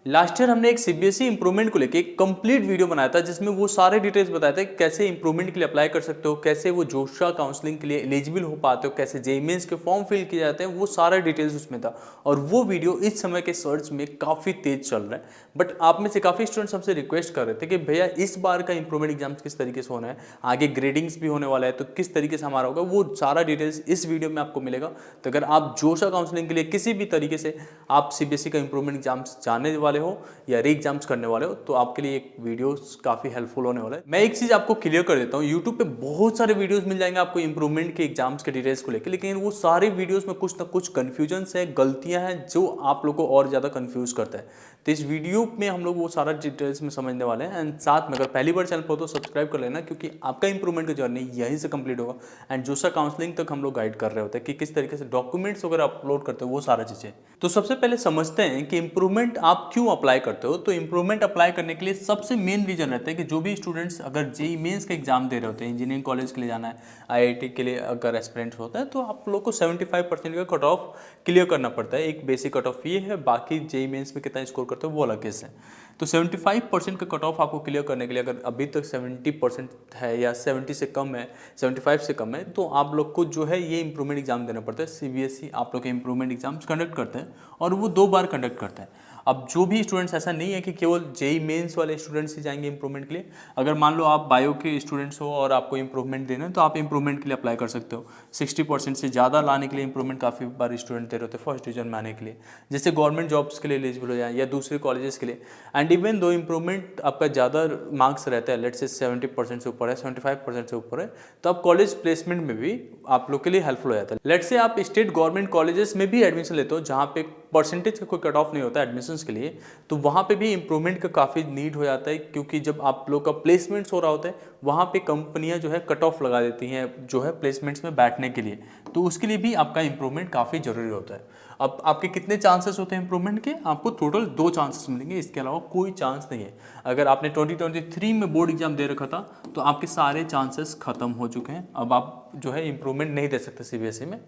Last year हमने एक CBSE improvement को लेके एक कंप्लीट वीडियो बनाया था जिसमें वो सारे डिटेल्स बताए थे कैसे इंप्रूवमेंट के लिए अप्लाई कर सकते हो, कैसे वो जोशा काउंसलिंग के लिए एलिजिबल हो पाते हो, कैसे जेईई मेंस के फॉर्म फिल किए जाते हैं, वो सारा डिटेल्स उसमें था। और वो वीडियो इस समय के सर्च में काफ़ी तेज चल रहा है। बट आप में से काफ़ी स्टूडेंट्स हमसे रिक्वेस्ट कर रहे थे कि भैया इस बार का इंप्रूवमेंट एग्जाम्स किस तरीके से होना है, आगे ग्रेडिंग्स भी होने वाला है तो किस तरीके से हमारा होगा, वो सारा डिटेल्स इस वीडियो में आपको मिलेगा। तो अगर आप जोशा काउंसलिंग के लिए किसी भी तरीके से आप सीबीएसई का इंप्रूवमेंट एग्जाम्स जानने वाले हो या री एग्जाम्स करने वाले हो तो आपके लिए एक वीडियो काफ़ी हेल्पफुल होने वाला है। मैं एक चीज़ आपको क्लियर कर देता हूँ, यूट्यूब पे बहुत सारे वीडियोस मिल जाएंगे आपको इंप्रूवमेंट के एग्जाम्स के डिटेल्स को लेकर, लेकिन वो सारे वीडियोस में कुछ ना कुछ कन्फ्यूजन्स है, गलतियां हैं जो आप लोग को और ज़्यादा कन्फ्यूज करता है। तो इस वीडियो में हम लोग वो सारा डिटेल्स में समझने वाले हैं। एंड साथ में अगर पहली बार चैनल पर तो सब्सक्राइब कर लेना, क्योंकि आपका इंप्रूवमेंट का जर्नी यहीं से कंप्लीट होगा। एंड जोशा काउंसलिंग तक हम लोग गाइड कर रहे होते हैं कि किस तरीके से डॉक्यूमेंट्स वगैरह अपलोड करते हो, वो सारा चीज़ें। तो सबसे पहले समझते हैं कि इंप्रूवमेंट आप क्यों अप्लाई करते हो। तो इंप्रूवमेंट अप्लाई करने के लिए सबसे मेन रीजन रहता है कि जो भी स्टूडेंट्स अगर जेईई मेंस का एग्जाम दे रहे होते हैं, इंजीनियरिंग कॉलेज के लिए जाना है, आईआईटी के लिए अगर एस्पिरेंट्स होता है, तो आप लोग को 75% का कट ऑफ क्लियर करना पड़ता है। एक बेसिक कट ऑफ ये है, बाकी जेईई मेंस में कितना स्कोर करते हो वो अलग केस है। तो 75% का कट ऑफ आपको क्लियर करने के लिए अगर अभी तक 70% है या 70 से कम है, 75 से कम है, तो आप लोग को जो है ये इंप्रूवमेंट एग्जाम देना पड़ता है। सीबीएसई आप लोग के इंप्रूवमेंट एग्जाम्स कंडक्ट करते हैं और वो 2 बार कंडक्ट करता है। अब जो भी स्टूडेंट्स, ऐसा नहीं है कि केवल जेईई मेंस वाले स्टूडेंट्स ही जाएंगे इंप्रूवमेंट के लिए। अगर मान लो आप बायो के स्टूडेंट्स हो और आपको इंप्रूवमेंट देना है तो आप इंप्रूवमेंट के लिए अप्लाई कर सकते हो। 60% से ज़्यादा लाने के लिए इंप्रूवमेंट काफ़ी बार स्टूडेंट दे रहे होते हैं फर्स्ट डिवीजन में आने के लिए, जैसे गवर्नमेंट जॉब्स के लिए एलिजिबल हो जाए या दूसरे कॉलेजेस के लिए। एंड इवन दो इंप्रूवमेंट आपका ज़्यादा मार्क्स रहता है, लेट से 70% से ऊपर है, 75% से ऊपर है, तो आप कॉलेज प्लेसमेंट में भी आप लोग के लिए हेल्पफुल हो जाता है। लेट से आप स्टेट गवर्नमेंट कॉलेजेस में भी एडमिशन लेते हो जहाँ पे परसेंटेज का कोई कट ऑफ नहीं होता एडमिशन्स के लिए, तो वहाँ पे भी इंप्रूवमेंट का काफ़ी नीड हो जाता है, क्योंकि जब आप लोग का प्लेसमेंट्स हो रहा होता है वहाँ पे कंपनियाँ जो है कट ऑफ लगा देती हैं जो है प्लेसमेंट्स में बैठने के लिए, तो उसके लिए भी आपका इंप्रूवमेंट काफ़ी ज़रूरी होता है। अब आपके कितने चांसेस होते हैं इंप्रूवमेंट के? आपको टोटल 2 चांसेस मिलेंगे, इसके अलावा कोई चांस नहीं है। अगर आपने 2023 में बोर्ड एग्जाम दे रखा था तो आपके सारे चांसेस खत्म हो चुके हैं, अब आप जो है इंप्रूवमेंट नहीं दे सकते सीबीएसई में।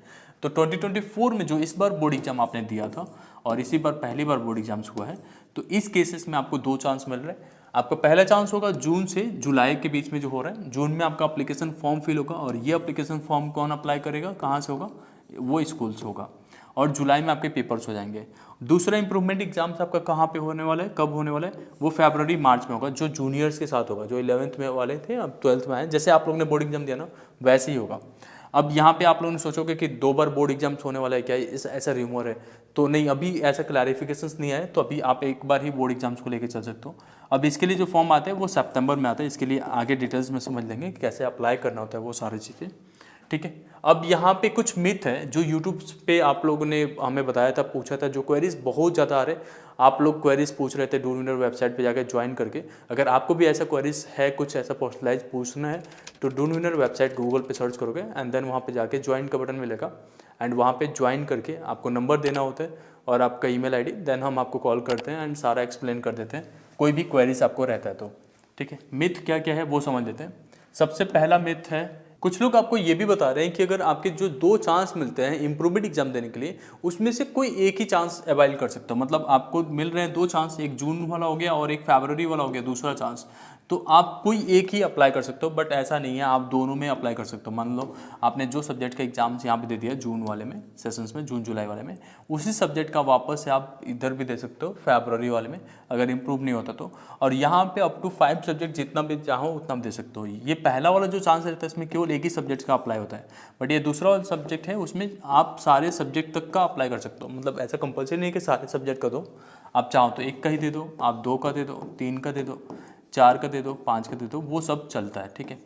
तो 2024 में जो इस बार बोर्ड एग्जाम आपने दिया था और इसी बार पहली बार बोर्ड एग्जाम्स हुआ है, तो इस केसेस में आपको 2 चांस मिल रहे हैं। आपका पहला चांस होगा जून से जुलाई के बीच में जो हो रहा है, जून में आपका एप्लीकेशन फॉर्म फिल होगा और ये एप्लीकेशन फॉर्म कौन अप्लाई करेगा, कहाँ से होगा, वो स्कूल से होगा, और जुलाई में आपके पेपर्स हो जाएंगे। दूसरा इंप्रूवमेंट एग्जाम्स आपका कहाँ पे होने वाला है, कब होने वाला है, वो फरवरी मार्च में होगा, जो जूनियर्स के साथ होगा, जो 11th में वाले थे अब 12th में आए, जैसे आप लोग ने बोर्ड एग्जाम दिया ना वैसे ही होगा। अब यहाँ पे आप लोगों ने सोचोगे कि 2 बार बोर्ड एग्जाम्स होने वाला है क्या, ऐसा रूमर है, तो नहीं, अभी ऐसा क्लैरिफिकेशंस नहीं आए, तो अभी आप एक बार ही बोर्ड एग्जाम्स को लेकर चल सकते हो। अब इसके लिए जो फॉर्म आते हैं वो सितंबर में आता है, इसके लिए आगे डिटेल्स में समझ लेंगे कि कैसे अप्लाई करना होता है वो सारी चीज़ें, ठीक है। अब यहाँ पे कुछ मिथ है जो यूट्यूब पे आप लोगों ने हमें बताया था, पूछा था, जो क्वेरीज बहुत ज़्यादा आ रहे, आप लोग क्वेरीज पूछ रहे थे डूनविनर वेबसाइट पे जाकर ज्वाइन करके। अगर आपको भी ऐसा क्वेरीज है, कुछ ऐसा पर्सनलाइज पूछना है, तो डूनविनर वेबसाइट गूगल पे सर्च करोगे एंड देन वहाँ पे जाके ज्वाइन का बटन मिलेगा एंड वहाँ पे ज्वाइन करके आपको नंबर देना होता है और आपका ईमेल आईडी, देन हम आपको कॉल करते हैं एंड सारा एक्सप्लेन कर देते हैं, कोई भी क्वेरीज आपको रहता है तो, ठीक है। मिथ क्या क्या है वो समझ लेते हैं। सबसे पहला मिथ है, कुछ लोग आपको ये भी बता रहे हैं कि अगर आपके जो 2 चांस मिलते हैं इंप्रूवमेंट एग्जाम देने के लिए, उसमें से कोई एक ही चांस अवाइल कर सकते हो। मतलब आपको मिल रहे हैं 2 चांस, एक जून वाला हो गया और एक फरवरी वाला हो गया दूसरा चांस, तो आप कोई एक ही अप्लाई कर सकते हो। बट ऐसा नहीं है, आप दोनों में अप्लाई कर सकते हो। मान लो आपने जो सब्जेक्ट का एग्जाम्स यहाँ पे दे दिया जून वाले में, सेशंस में, जून जुलाई वाले में, उसी सब्जेक्ट का वापस से आप इधर भी दे सकते हो फरवरी वाले में, अगर इंप्रूव नहीं होता तो। और यहाँ पे अप टू 5 सब्जेक्ट जितना भी चाहो उतना भी दे सकते हो। ये पहला वाला जो चांस रहता है इसमें केवल एक ही सब्जेक्ट का अप्लाई होता है, बट ये दूसरा वाला सब्जेक्ट है उसमें आप सारे सब्जेक्ट तक का अप्लाई कर सकते हो। मतलब ऐसा कंपल्सरी नहीं कि सारे सब्जेक्ट का दो, आप चाहो तो 1 का ही दे दो, आप 2 का दे दो, 3 का दे दो, 4 का दे दो, 5 का दे दो, वो सब चलता है, ठीक है।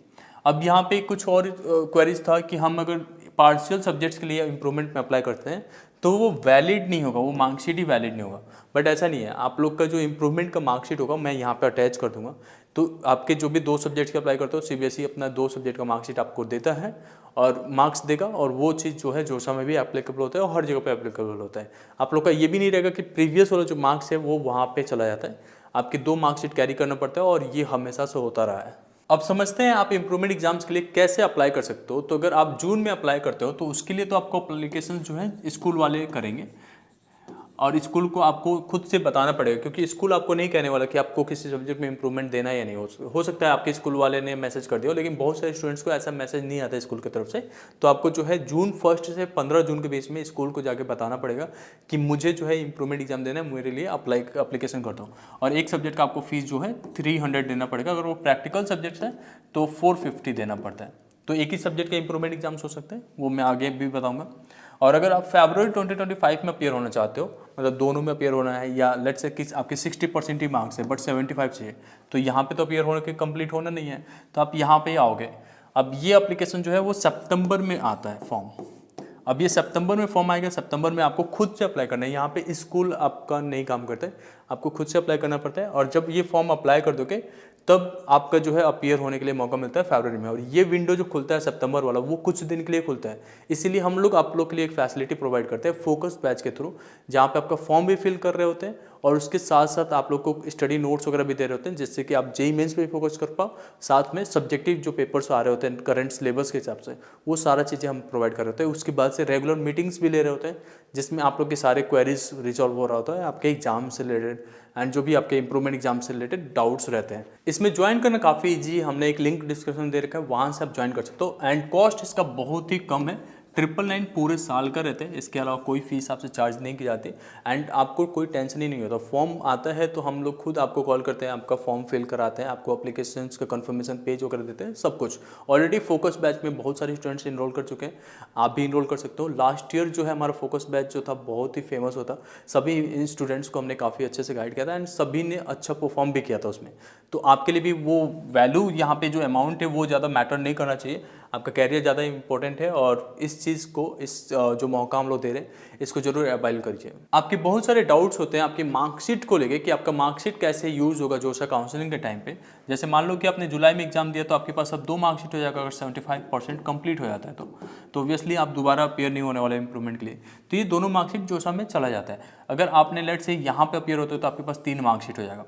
अब यहाँ पे कुछ और क्वेरीज था कि हम अगर पार्शियल सब्जेक्ट्स के लिए इंप्रूवमेंट में अप्लाई करते हैं तो वो वैलिड नहीं होगा, वो मार्कशीट ही वैलिड नहीं होगा। बट ऐसा नहीं है, आप लोग का जो इंप्रूवमेंट का मार्कशीट होगा मैं यहाँ पे अटैच कर दूंगा, तो आपके जो भी 2 सब्जेक्ट्स के अप्लाई करते हो सीबीएसई अपना 2 सब्जेक्ट का मार्कशीट आपको देता है और मार्क्स देगा, और वो चीज़ जो है जोशा में भी एप्लीकेबल होता है और हर जगह पे एप्लीकेबल होता है। आप लोग का ये भी नहीं रहेगा कि प्रीवियस वाला जो मार्क्स है वो वहाँ पे चला जाता है, आपके 2 मार्कशीट कैरी करना पड़ता है और ये हमेशा से होता रहा है। अब समझते हैं आप इंप्रूवमेंट एग्जाम्स के लिए कैसे अप्लाई कर सकते हो। तो अगर आप जून में अप्लाई करते हो तो उसके लिए तो आपको एप्लीकेशन जो है स्कूल वाले करेंगे। और स्कूल को आपको खुद से बताना पड़ेगा, क्योंकि स्कूल आपको नहीं कहने वाला कि आपको किसी सब्जेक्ट में इंप्रूवमेंट देना है या नहीं। हो सकता है आपके स्कूल वाले ने मैसेज कर दिया हो, लेकिन बहुत सारे स्टूडेंट्स को ऐसा मैसेज नहीं आता स्कूल की तरफ से। तो आपको जो है जून 1 से 15 जून के बीच में स्कूल को जाके बताना पड़ेगा कि मुझे जो है इंप्रूवमेंट एग्जाम देना है, मेरे लिए अप्लीकेशन करता हूँ। और एक सब्जेक्ट का आपको फीस जो है 300 देना पड़ेगा। अगर वो प्रैक्टिकल सब्जेक्ट्स है तो 450 देना पड़ता है। तो एक ही सब्जेक्ट के इंप्रूवमेंट एग्जाम्स हो सकते हैं, वो मैं आगे भी बताऊंगा। और अगर आप फरवरी 2025 में अपियर होना चाहते हो, मतलब दोनों में अपियर होना है, या लेट्स से कि आपके 60% ही मार्क्स है बट 75 चाहिए, तो यहाँ पे तो अपियर होने के कंप्लीट होना नहीं है, तो आप यहाँ पे आओगे। अब ये एप्लीकेशन जो है वो सितंबर में आता है फॉर्म। अब ये सितंबर में फॉर्म आएगा, सितंबर में आपको खुद से अप्लाई करना है। यहाँ पे स्कूल आपका नहीं काम करता है, आपको खुद से अप्लाई करना पड़ता है। और जब ये फॉर्म अप्लाई कर दोगे तब आपका जो है अपीयर होने के लिए मौका मिलता है फरवरी में। और ये विंडो जो खुलता है सितंबर वाला, वो कुछ दिन के लिए खुलता है। इसीलिए हम लोग आप लोग के लिए एक फैसिलिटी प्रोवाइड करते हैं फोकस बैच के थ्रू, जहाँ पे आपका फॉर्म भी फिल कर रहे होते हैं और उसके साथ साथ आप लोग को स्टडी नोट्स वगैरह भी दे रहे होते हैं, जिससे कि आप जेईई मेंस पे भी फोकस कर पाओ। साथ में सब्जेक्टिव जो पेपर्स आ रहे होते हैं करंट सिलेबस के हिसाब से, वो सारा चीज़ें हम प्रोवाइड कर रहे होते हैं। उसके बाद से रेगुलर मीटिंग्स भी ले रहे होते हैं, जिसमें आप लोग के सारे क्वेरीज रिजॉल्व हो रहा होता है, आपके एग्जाम से रिलेटेड एंड जो भी आपके इंप्रूवमेंट एग्जाम से रिलेटेड डाउट्स रहते हैं। इसमें ज्वाइन करना काफ़ी ईजी है, हमने एक लिंक डिस्क्रिप्शन दे रखा है, वहाँ से आप ज्वाइन कर सकते हो। एंड कॉस्ट इसका बहुत ही कम है, 999 पूरे साल का रहता है। इसके अलावा कोई फीस आपसे चार्ज नहीं की जाती एंड आपको कोई टेंशन ही नहीं होता। फॉर्म आता है तो हम लोग खुद आपको कॉल करते हैं, आपका फॉर्म फिल कराते हैं, आपको एप्लीकेशन का कंफर्मेशन पेज वगैरह देते हैं, सब कुछ। ऑलरेडी फोकस बैच में बहुत सारे स्टूडेंट्स इनरोल कर चुके हैं, आप भी इनरोल कर सकते हो। लास्ट ईयर जो है हमारा फोकस बैच जो था बहुत ही फेमस होता, सभी इन स्टूडेंट्स को हमने काफ़ी अच्छे से गाइड किया था एंड सभी ने अच्छा परफॉर्म भी किया था उसमें। तो आपके लिए भी वो वैल्यू, यहाँ पे जो अमाउंट है वो ज़्यादा मैटर नहीं करना चाहिए, आपका कैरियर ज़्यादा इंपॉर्टेंट है। और इस चीज़ को, इस जो मौका हम लोग दे रहे हैं, इसको जरूर अवेल करिए। आपके बहुत सारे डाउट्स होते हैं आपकी मार्कशीट को लेके कि आपका मार्कशीट कैसे यूज़ होगा जोशा काउंसलिंग के टाइम पे। जैसे मान लो कि आपने जुलाई में एग्जाम दिया तो आपके पास अब 2 मार्कशीट हो जाएगा, अगर 75% कंप्लीट हो जाता है तो ऑब्वियसली आप दोबारा अपियर नहीं होने वाले इंप्रूवमेंट के लिए। तो ये दोनों मार्कशीट जोशा में चला जाता है। अगर आपने लेट से यहाँ पे अपियर होते हो तो आपके पास 3 मार्कशीट हो जाएगा।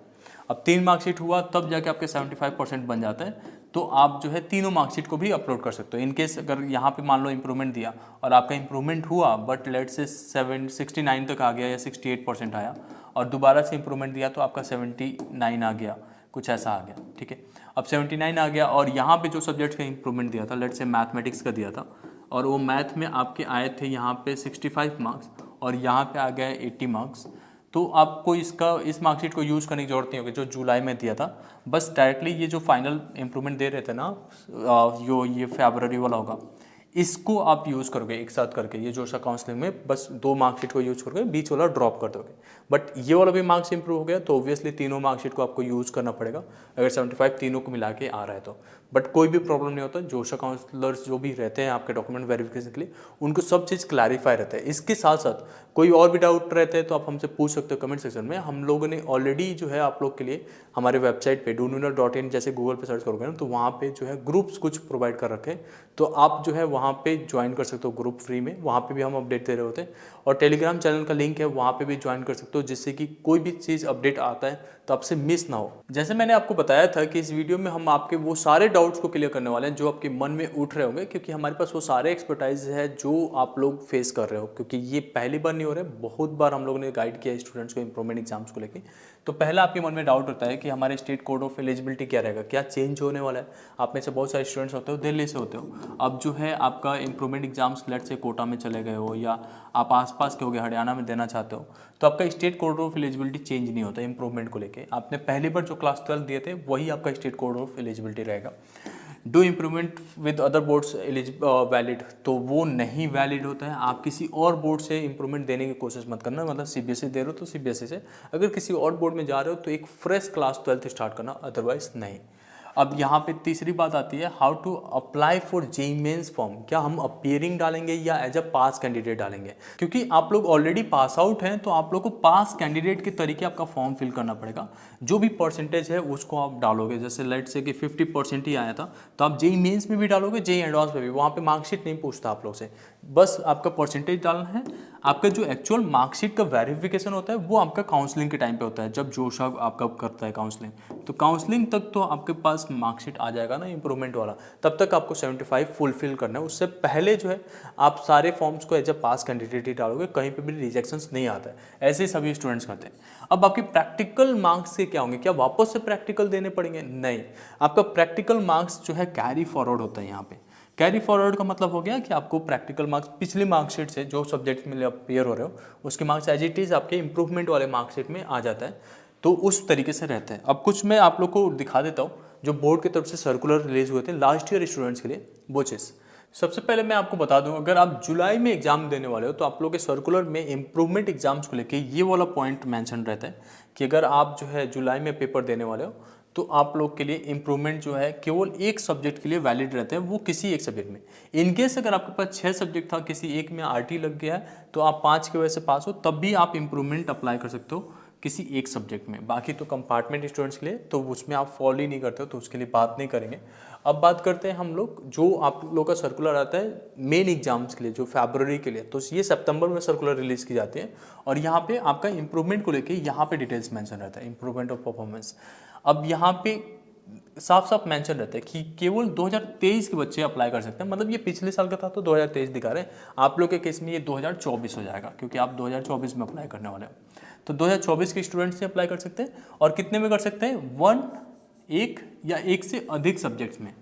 अब 3 मार्कशीट हुआ तब जाके आपके 75% बन जाता है, तो आप जो है तीनों मार्कशीट को भी अपलोड कर सकते हो। इनकेस अगर यहाँ पे मान लो इंप्रूवमेंट दिया और आपका इंप्रूवमेंट हुआ बट लेट से 69 तक आ गया या 68% आया, और दोबारा से इंप्रूवमेंट दिया तो आपका 79 आ गया, कुछ ऐसा आ गया, ठीक है। अब 79 आ गया और यहाँ पे जो सब्जेक्ट का इंप्रूवमेंट दिया था, लेट से मैथमेटिक्स का दिया था, और वो मैथ में आपके आए थे यहाँ पे 65 मार्क्स और यहाँ पे आ गया 80 मार्क्स, तो आपको इस मार्कशीट को यूज़ करने की जरूरत नहीं होगी जो जुलाई में दिया था। बस डायरेक्टली ये जो फाइनल इंप्रूवमेंट दे रहे थे ना, ये फरवरी वाला होगा, इसको आप यूज़ करोगे एक साथ करके। ये जोशा काउंसलिंग में बस 2 मार्कशीट को यूज़ करोगे, बीच वाला ड्रॉप कर दोगे। बट ये वाला भी मार्क्स इंप्रूव हो गया तो ऑब्वियसली तीनों मार्कशीट को आपको यूज़ करना पड़ेगा, अगर 75 तीनों को मिला के आ रहा है तो। बट कोई भी प्रॉब्लम नहीं होता, जोशा काउंसलर्स जो भी रहते हैं आपके डॉक्यूमेंट वेरिफिकेशन के लिए, उनको सब चीज़ क्लैरिफाई रहता है। इसके साथ साथ कोई और भी डाउट रहते हैं तो आप हमसे पूछ सकते हो कमेंट सेक्शन में। हम लोगों ने ऑलरेडी जो है आप लोग के लिए हमारे वेबसाइट पे doonwinner.in जैसे गूगल पे सर्च करोगे ना, तो वहाँ पे जो है ग्रुप्स कुछ प्रोवाइड कर रखे हैं, तो आप जो है वहाँ पे ज्वाइन कर सकते हो ग्रुप फ्री में। वहाँ पे भी हम अपडेट दे रहे होते हैं, और टेलीग्राम चैनल का लिंक है, वहाँ पे भी ज्वाइन कर सकते हो, जिससे कि कोई भी चीज़ अपडेट आता है तो आपसे मिस ना हो। जैसे मैंने आपको बताया था कि इस वीडियो में हम आपके वो सारे डाउट्स को क्लियर करने वाले हैं जो आपके मन में उठ रहे होंगे, क्योंकि हमारे पास वो सारे एक्सपर्टाइज है जो आप लोग फेस कर रहे हो, क्योंकि ये पहली बार नहीं हो रहा है, बहुत बार हम लोगों ने गाइड किया स्टूडेंट्स को इंप्रूवमेंट एग्जाम्स को लेकर। तो पहला आपके मन में डाउट होता है कि हमारे स्टेट कोड ऑफ एलिजिबिलिटी क्या रहेगा, क्या चेंज होने वाला है। आप में से बहुत सारे स्टूडेंट्स होते हो दिल्ली से होते हो, अब जो है आपका इंप्रूवमेंट एग्जाम्स लेट से कोटा में चले गए हो, या आप आसपास के हो गए हरियाणा में देना चाहते हो, तो आपका state code of eligibility change नहीं होता इंप्रूवमेंट को लेके। आपने पहली बार जो क्लास 12 दिए थे वही आपका स्टेट कोड ऑफ एलिजिबिलिटी रहेगा। Do improvement with other boards valid, तो वो नहीं वैलिड होता है। आप किसी और बोर्ड से इंप्रूवमेंट देने की कोशिश मत करना, मतलब सीबीएसई दे रहे हो तो सीबीएसई से, अगर किसी और बोर्ड में जा रहे हो तो एक फ्रेश क्लास 12 स्टार्ट करना, अदरवाइज नहीं। अब यहाँ पे तीसरी बात आती है, how to apply for JEE mains form. क्या हम अपीयरिंग डालेंगे या एज अ पास कैंडिडेट डालेंगे, क्योंकि आप लोग ऑलरेडी पास आउट हैं तो आप लोग को पास कैंडिडेट के तरीके आपका फॉर्म फिल करना पड़ेगा। जो भी परसेंटेज है उसको आप डालोगे, जैसे लेट से कि 50% ही आया था तो आप जेईई मेंस में भी डालोगे, जेईई एडवांस में भी। वहाँ पे मार्कशीट नहीं पूछता आप लोग से, बस आपका परसेंटेज डालना है। आपका जो एक्चुअल मार्कशीट का वेरिफिकेशन होता है वो आपका काउंसलिंग के टाइम पे होता है, जब जोशा आपका करता है काउंसलिंग, तो काउंसलिंग तक तो आपके पास मार्कशीट आ जाएगा ना इम्प्रूवमेंट वाला, तब तक आपको 75 फुलफिल करना है। उससे पहले जो है आप सारे फॉर्म्स को एज अ पास कैंडिडेट ही डालोगे, कहीं पे भी रिजेक्शंस नहीं आता है। ऐसे ही सभी स्टूडेंट्स करते हैं। अब आपके प्रैक्टिकल मार्क्स के क्या होंगे? क्या वापस से प्रैक्टिकल देने पड़ेंगे? नहीं, आपका प्रैक्टिकल मार्क्स जो है कैरी फॉरवर्ड होता है यहाँ पे। कैरी फॉरवर्ड का मतलब हो गया कि आपको प्रैक्टिकल मार्क्स पिछली मार्कशीट से जो सब्जेक्ट में अपेयर हो रहे हो उसके मार्क्स एज इट इज़ आपके इंप्रूवमेंट वाले मार्कशीट में आ जाता है। तो उस तरीके से रहता है। अब कुछ मैं आप लोग को दिखा देता हूँ जो बोर्ड की तरफ से सर्कुलर रिलीज हुए थे लास्ट ईयर स्टूडेंट्स के लिए, वो चीज़। सबसे पहले मैं आपको बता दूं, अगर आप जुलाई में एग्जाम देने वाले हो तो आप लोग के सर्कुलर में इंप्रूवमेंट एग्जाम्स को लेके ये वाला पॉइंट मेंशन रहता है कि अगर आप जो है जुलाई में पेपर देने वाले हो तो आप लोग के लिए इंप्रूवमेंट जो है केवल एक सब्जेक्ट के लिए वैलिड रहता है, वो किसी एक सब्जेक्ट में। इनकेस अगर आपके पास 6 सब्जेक्ट था, किसी एक में आरटी लग गया है तो आप 5 की वजह से पास हो, तब भी आप इंप्रूवमेंट अप्लाई कर सकते हो किसी एक सब्जेक्ट में। बाकी तो कंपार्टमेंट स्टूडेंट्स के लिए तो उसमें आप फॉलो ही नहीं करते हो, तो उसके लिए बात नहीं करेंगे। अब बात करते हैं हम लोग जो आप लोग का सर्कुलर आता है मेन एग्जाम्स के लिए जो फरवरी के लिए, तो ये सितंबर में सर्कुलर रिलीज की जाती है और यहाँ पे आपका इंप्रूवमेंट को लेके यहाँ पे डिटेल्स मेंशन रहता है, इंप्रूवमेंट ऑफ परफॉर्मेंस। अब यहाँ पे साफ साफ मेंशन रहता है कि केवल 2023 के बच्चे अप्लाई कर सकते हैं। मतलब ये पिछले साल का था तो 2023 दिखा रहे हैं, आप लोग के केस में ये 2024 हो जाएगा क्योंकि आप 2024 में अप्लाई करने वाले हो। तो 2024 के स्टूडेंट्स से अप्लाई कर सकते हैं और कितने में कर सकते हैं? एक या एक से अधिक सब्जेक्ट्स में।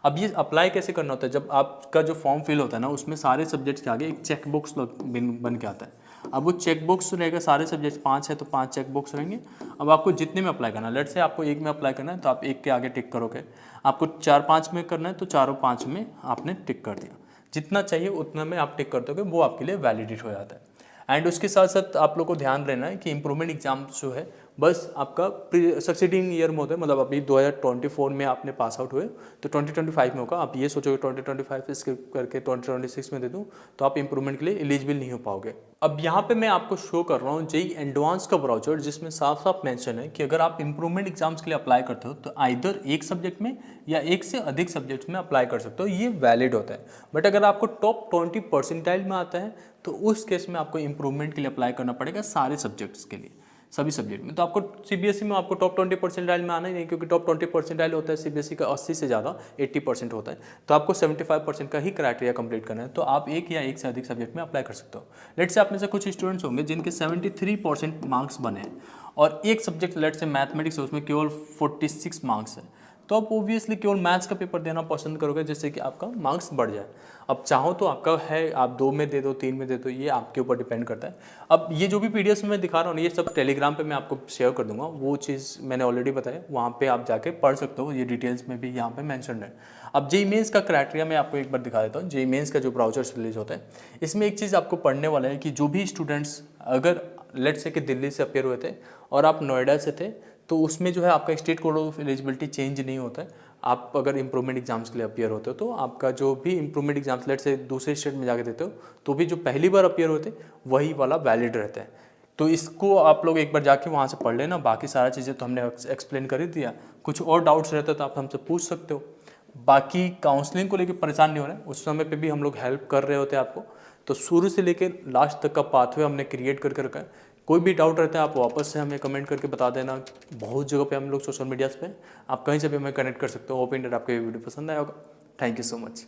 अब ये अप्लाई कैसे करना होता है? जब आपका जो फॉर्म फिल होता है ना उसमें सारे सब्जेक्ट्स के आगे एक चेक बॉक्स बन के आता है। अब वो चेक बॉक्स रहेगा, सारे सब्जेक्ट्स 5 है तो 5 चेक बॉक्स रहेंगे। अब आपको जितने में अप्लाई करना है, लेट से आपको एक में अप्लाई करना है तो आप एक के आगे टिक करोगे, आपको 4-5 में करना है तो चारों 5 में आपने टिक कर दिया, जितना चाहिए उतना में आप टिक कर दोगे, वो आपके लिए वैलिडेट हो जाता है। एंड उसके साथ साथ आप लोग को ध्यान रहना है कि इंप्रूवमेंट एग्जाम जो है बस आपका सक्सीडिंग ईयर में होता है। मतलब अभी 2024 में आपने पास आउट हुए तो 2025 में होगा। आप ये सोचोगे 2025 स्किप करके 2026 में दे दूं तो आप इंप्रूवमेंट के लिए एलिजिबल नहीं हो पाओगे। अब यहाँ पे मैं आपको शो कर रहा हूँ जेईई एडवांस का ब्राउचर, जिसमें साफ साफ मेंशन है कि अगर आप इंप्रूवमेंट एग्जाम्स के लिए अप्लाई करते हो तो आइदर एक सब्जेक्ट में या एक से अधिक सब्जेक्ट्स में अप्लाई कर सकते हो, ये वैलिड होता है। बट अगर आपको टॉप 20 परसेंटाइल में आता है तो उस केस में आपको इंप्रूवमेंट के लिए अप्लाई करना पड़ेगा सारे सब्जेक्ट्स के लिए, सभी सब्जेक्ट में। तो आपको सीबीएसई में आपको टॉप 20 परसेंटाइल में आना ही नहीं, क्योंकि टॉप 20 परसेंटाइल होता है सीबीएसई का 80 से ज़्यादा 80% होता है। तो आपको 75% का ही क्राइटेरिया कंप्लीट करना है, तो आप एक या एक से अधिक सब्जेक्ट में अप्लाई कर सकते हो। लेट से आप में से कुछ स्टूडेंट्स होंगे जिनके 73% मार्क्स बने हैं और एक सब्जेक्ट लेट से मैथमेटिक्स है उसमें केवल 46 मार्क्स है, तो आप ओब्वियसली केवल मैथ्स का पेपर देना पसंद करोगे जिससे कि आपका मार्क्स बढ़ जाए। अब चाहो तो आपका है आप 2 में दे दो, 3 में दे दो, ये आपके ऊपर डिपेंड करता है। अब ये जो भी पीडीएफ मैं दिखा रहा हूँ ये सब टेलीग्राम पे मैं आपको शेयर कर दूंगा, वो चीज़ मैंने ऑलरेडी बताया, वहाँ पे आप जाके पढ़ सकते हो, ये डिटेल्स में भी यहाँ पे मेंशन है। अब जेईई मेंस का क्राइटेरिया मैं आपको एक बार दिखा देता हूँ। जेईई मेंस का जो ब्राउचर रिलीज होता है इसमें एक चीज़ आपको पढ़ने वाला है कि जो भी स्टूडेंट्स अगर लेट से कि दिल्ली से अपेयर हुए थे और आप नोएडा से थे तो उसमें जो है आपका state code of eligibility change नहीं होता है। आप अगर इंप्रूवमेंट एग्जाम्स के लिए अपियर होते हो तो आपका जो भी इंप्रूवमेंट एग्जाम्स लेट से दूसरे स्टेट में जाके देते हो तो भी जो पहली बार अपियर होते वही वाला वैलिड रहता है। तो इसको आप लोग एक बार जाके वहाँ से पढ़ लेना। बाकी सारा चीज़ें तो हमने एक्सप्लेन कर ही दिया। कुछ और डाउट्स रहता तो आप हमसे पूछ सकते हो। बाकी काउंसलिंग को लेकर परेशान नहीं हो रहे हैं, उस समय पे भी हम लोग हेल्प कर रहे होते हैं आपको। तो शुरू से लेकर लास्ट तक का पाथवे हमने क्रिएट करके रखा है। कोई भी डाउट रहता है आप वापस से हमें कमेंट करके बता देना। बहुत जगह पे हम लोग सोशल मीडियाज़ पे आप कहीं से भी हमें कनेक्ट कर सकते हो। होप इन दैट आपको ये वीडियो पसंद आया होगा। Thank you so much.